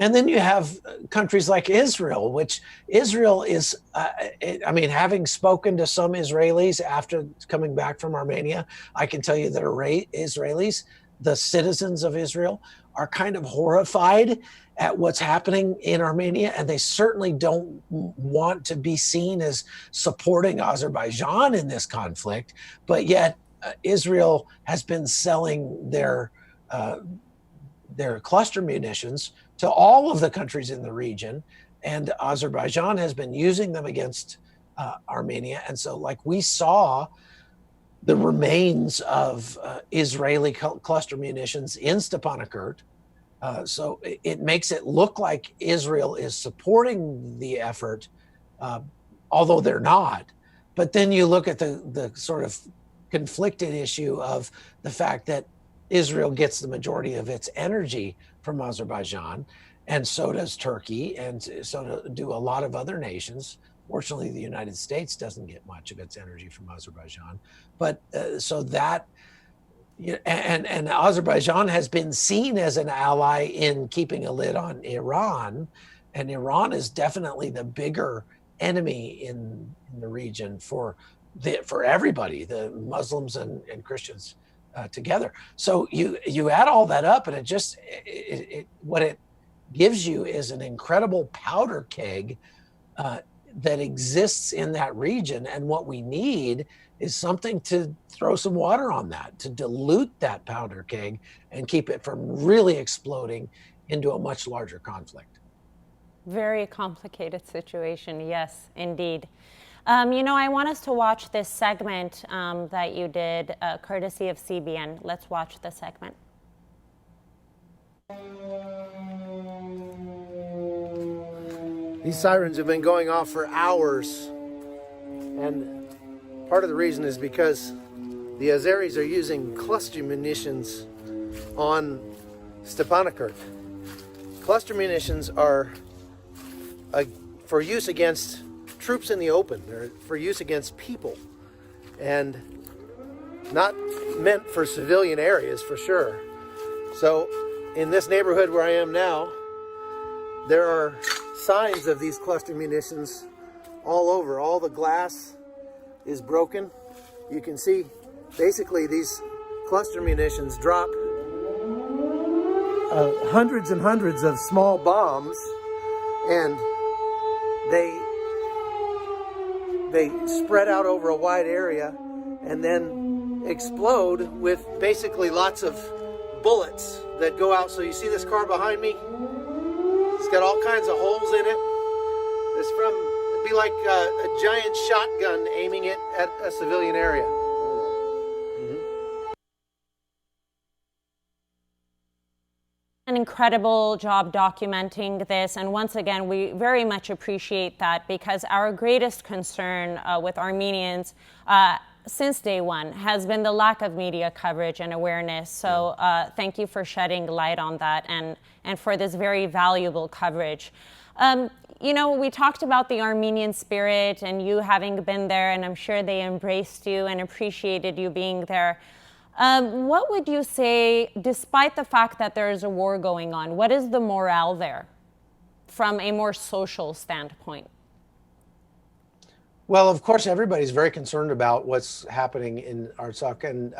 And then you have countries like Israel, which Israel is, I mean, having spoken to some Israelis after coming back from Armenia, I can tell you that Israelis, the citizens of Israel, are kind of horrified at what's happening in Armenia, and they certainly don't want to be seen as supporting Azerbaijan in this conflict. But yet, Israel has been selling their cluster munitions to all of the countries in the region, and Azerbaijan has been using them against Armenia. And so, like, we saw the remains of Israeli cluster munitions in Stepanakert. So it makes it look like Israel is supporting the effort, although they're not. But then you look at the sort of conflicted issue of the fact that Israel gets the majority of its energy from Azerbaijan, and so does Turkey, and so do a lot of other nations. Fortunately, the United States doesn't get much of its energy from Azerbaijan. But so that, and Azerbaijan has been seen as an ally in keeping a lid on Iran, and Iran is definitely the bigger enemy in the region for everybody, the Muslims and Christians together. So you add all that up, and what it gives you is an incredible powder keg that exists in that region. And what we need is something to throw some water on that, to dilute that powder keg and keep it from really exploding into a much larger conflict. Very complicated situation, yes, indeed. I want us to watch this segment that you did, courtesy of CBN. Let's watch the segment. These sirens have been going off for hours, and part of the reason is because The Azeris are using cluster munitions on Stepanakert. Cluster munitions are for use against troops in the open. They're for use against people, and not meant for civilian areas for sure. So in this neighborhood where I am now, there are signs of these cluster munitions all over. All the glass is broken. You can see basically these cluster munitions drop hundreds and hundreds of small bombs, and they spread out over a wide area and then explode with basically lots of bullets that go out. So you see this car behind me? It's got all kinds of holes in it. It'd be like a giant shotgun aiming it at a civilian area. An incredible job documenting this, and once again we very much appreciate that, because our greatest concern with Armenians since day one has been the lack of media coverage and awareness. So thank you for shedding light on that and for this very valuable coverage. You know, we talked about the Armenian spirit and you having been there, and I'm sure they embraced you and appreciated you being there. What would you say, despite the fact that there is a war going on, what is the morale there from a more social standpoint? Well, of course, everybody's very concerned about what's happening in Artsakh, and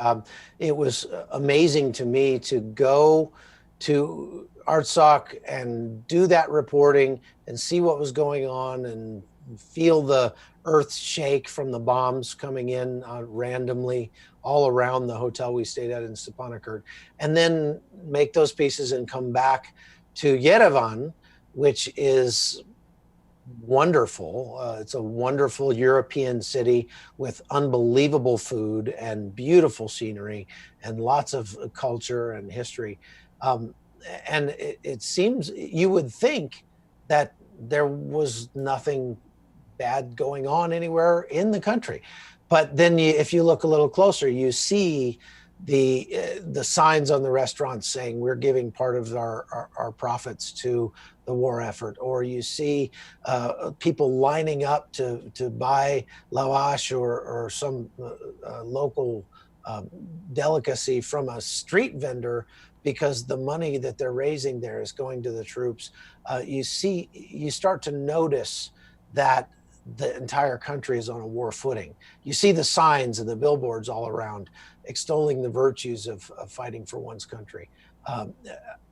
it was amazing to me to go to Artsakh and do that reporting and see what was going on and feel the earth shake from the bombs coming in randomly all around the hotel we stayed at in Stepanakert, and then make those pieces and come back to Yerevan, which is wonderful. It's a wonderful European city with unbelievable food and beautiful scenery and lots of culture and history. And it seems, you would think that there was nothing bad going on anywhere in the country. But then if you look a little closer, you see the signs on the restaurants saying we're giving part of our profits to the war effort, or you see people lining up to buy lavash or some local delicacy from a street vendor because the money that they're raising there is going to the troops. You start to notice that the entire country is on a war footing. You see the signs and the billboards all around extolling the virtues of fighting for one's country.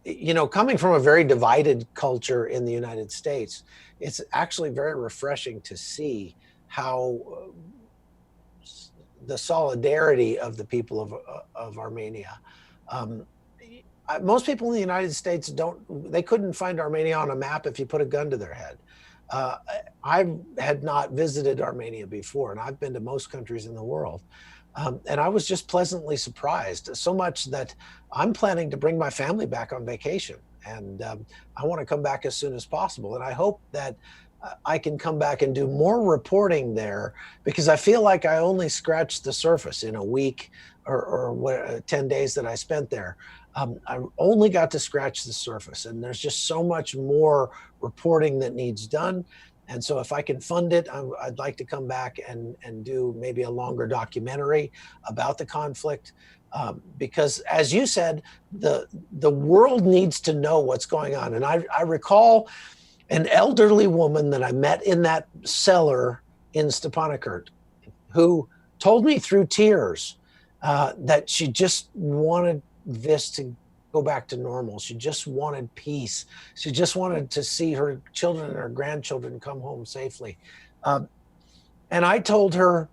You know, coming from a very divided culture in the United States, it's actually very refreshing to see how the solidarity of the people of Armenia. Most people in the United States they couldn't find Armenia on a map if you put a gun to their head. I had not visited Armenia before, and I've been to most countries in the world. And I was just pleasantly surprised, so much that I'm planning to bring my family back on vacation. And I want to come back as soon as possible. And I hope that I can come back and do more reporting there, because I feel like I only scratched the surface in a week or 10 days that I spent there. I only got to scratch the surface, and there's just so much more reporting that needs done. And so if I can fund it, I'd like to come back and do maybe a longer documentary about the conflict. Because as you said, the world needs to know what's going on. And I recall an elderly woman that I met in that cellar in Stepanakert who told me through tears that she just wanted this to go back to normal. She just wanted peace. She just wanted to see her children and her grandchildren come home safely. And I told her,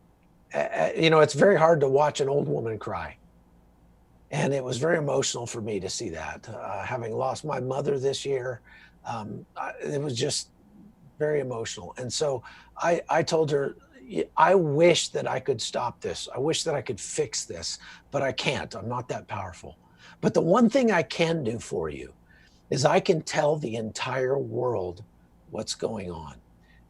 you know, it's very hard to watch an old woman cry. And it was very emotional for me to see that. Having lost my mother this year, it was just very emotional. And so I told her, I wish that I could stop this. I wish that I could fix this, but I can't. I'm not that powerful. But the one thing I can do for you is I can tell the entire world what's going on.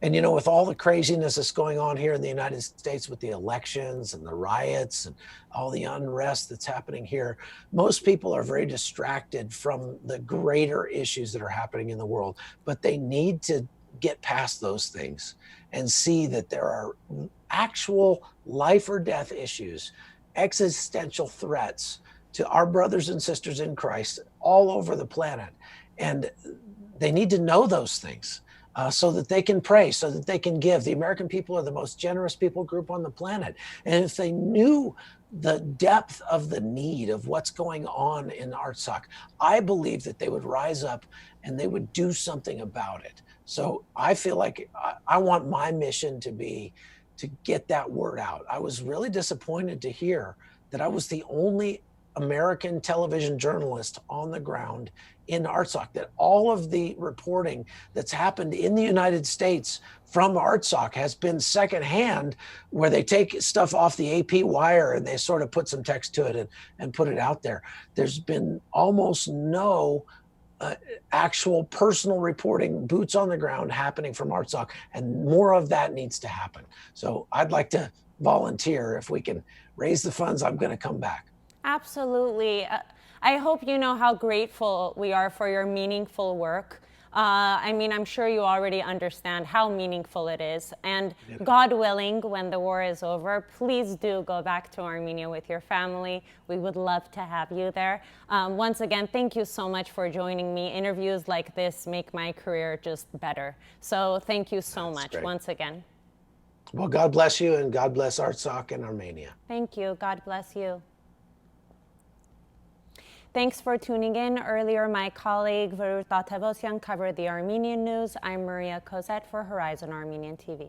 And, you know, with all the craziness that's going on here in the United States with the elections and the riots and all the unrest that's happening here, most people are very distracted from the greater issues that are happening in the world. But they need to get past those things and see that there are actual life or death issues, existential threats to our brothers and sisters in Christ all over the planet. And they need to know those things. So that they can pray, so that they can give. The American people are the most generous people group on the planet. And if they knew the depth of the need of what's going on in Artsakh, I believe that they would rise up and they would do something about it. So I feel like I want my mission to be to get that word out. I was really disappointed to hear that I was the only American television journalist on the ground in Artsakh, that all of the reporting that's happened in the United States from Artsakh has been secondhand, where they take stuff off the AP wire and they sort of put some text to it and put it out there. There's been almost no actual personal reporting, boots on the ground happening from Artsakh, and more of that needs to happen. So I'd like to volunteer. If we can raise the funds, I'm going to come back. Absolutely. I hope you know how grateful we are for your meaningful work. I mean, I'm sure you already understand how meaningful it is. And God willing, when the war is over, please do go back to Armenia with your family. We would love to have you there. Once again, thank you so much for joining me. Interviews like this make my career just better. So thank you so much once again. Well, God bless you, and God bless Artsakh and Armenia. Thank you. God bless you. Thanks for tuning in. Earlier, my colleague Varun Tatevosyan covered the Armenian news. I'm Maria Kozet for Horizon Armenian TV.